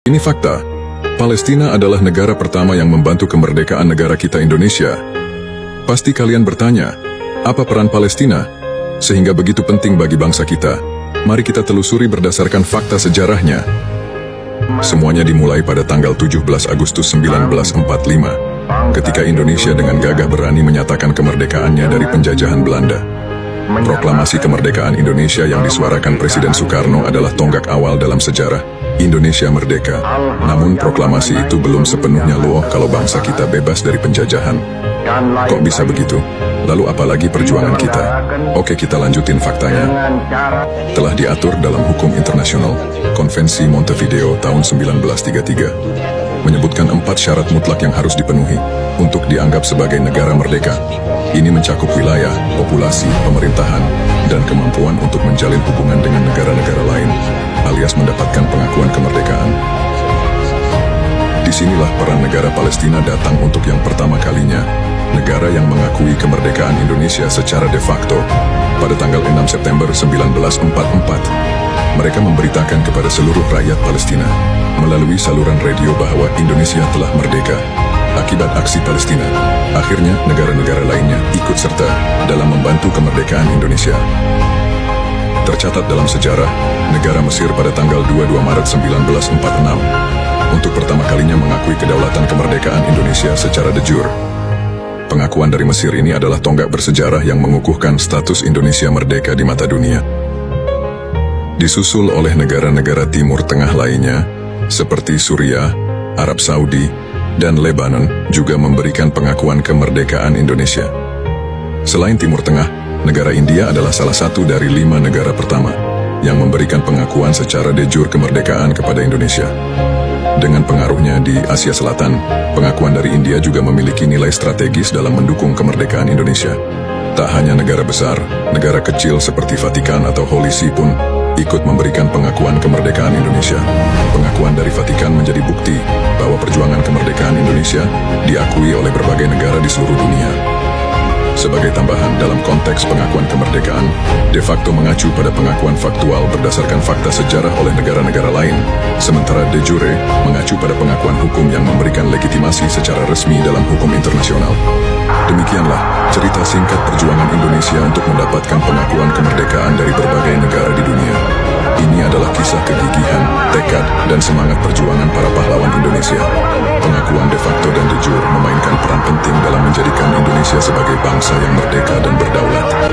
Ini fakta. Palestina adalah negara pertama yang membantu kemerdekaan negara kita Indonesia. Pasti kalian bertanya, apa peran Palestina? Sehingga begitu penting bagi bangsa kita. Mari kita telusuri berdasarkan fakta sejarahnya. Semuanya dimulai pada tanggal 17 Agustus 1945, ketika Indonesia dengan gagah berani menyatakan kemerdekaannya dari penjajahan Belanda. Proklamasi kemerdekaan Indonesia yang disuarakan Presiden Soekarno adalah tonggak awal dalam sejarah Indonesia merdeka. Namun proklamasi itu belum sepenuhnya loh kalau bangsa kita bebas dari penjajahan. Kok bisa begitu? Lalu apalagi perjuangan kita? Oke, kita lanjutin faktanya. Telah diatur dalam hukum internasional, Konvensi Montevideo tahun 1933, menyebutkan 4 syarat mutlak yang harus dipenuhi untuk dianggap sebagai negara merdeka. Ini mencakup wilayah, populasi, pemerintahan, dan kemampuan untuk menjalin hubungan dengan negara-negara lain, alias mendapatkan pengakuan kemerdekaan. Disinilah peran negara Palestina datang untuk yang pertama kalinya, negara yang mengakui kemerdekaan Indonesia secara de facto pada tanggal 6 September 1944. Mereka memberitakan kepada seluruh rakyat Palestina melalui saluran radio bahwa Indonesia telah merdeka akibat aksi Palestina. Akhirnya, negara-negara lainnya ikut serta dalam membantu kemerdekaan Indonesia. Tercatat dalam sejarah, negara Mesir pada tanggal 22 Maret 1946 untuk pertama kalinya mengakui kedaulatan kemerdekaan Indonesia secara de jure. Pengakuan dari Mesir ini adalah tonggak bersejarah yang mengukuhkan status Indonesia merdeka di mata dunia. Disusul oleh negara-negara Timur Tengah lainnya, seperti Suriah, Arab Saudi, dan Lebanon juga memberikan pengakuan kemerdekaan Indonesia. Selain Timur Tengah, negara India adalah salah satu dari 5 negara pertama yang memberikan pengakuan secara de jure kemerdekaan kepada Indonesia. Dengan pengaruhnya di Asia Selatan, pengakuan dari India juga memiliki nilai strategis dalam mendukung kemerdekaan Indonesia. Tak hanya negara besar, negara kecil seperti Vatikan atau Holy See pun ikut memberikan pengakuan kemerdekaan Indonesia. Pengakuan dari Vatikan menjadi bukti bahwa perjuangan kemerdekaan Indonesia diakui oleh berbagai negara di seluruh dunia. Sebagai tambahan, dalam konteks pengakuan kemerdekaan, de facto mengacu pada pengakuan faktual berdasarkan fakta sejarah oleh negara-negara lain, sementara de jure mengacu pada pengakuan hukum yang memberikan legitimasi secara resmi dalam hukum internasional. Demikianlah cerita singkat perjuangan Indonesia untuk mendapatkan pengakuan kemerdekaan dari berbagai negara di dunia. Ini adalah kisah kegigihan, tekad, dan semangat perjuangan para pahlawan Indonesia. Pengakuan de facto dan de jure memainkan peran penting dalam menjadikan Indonesia sebagai bangsa yang merdeka dan berdaulat.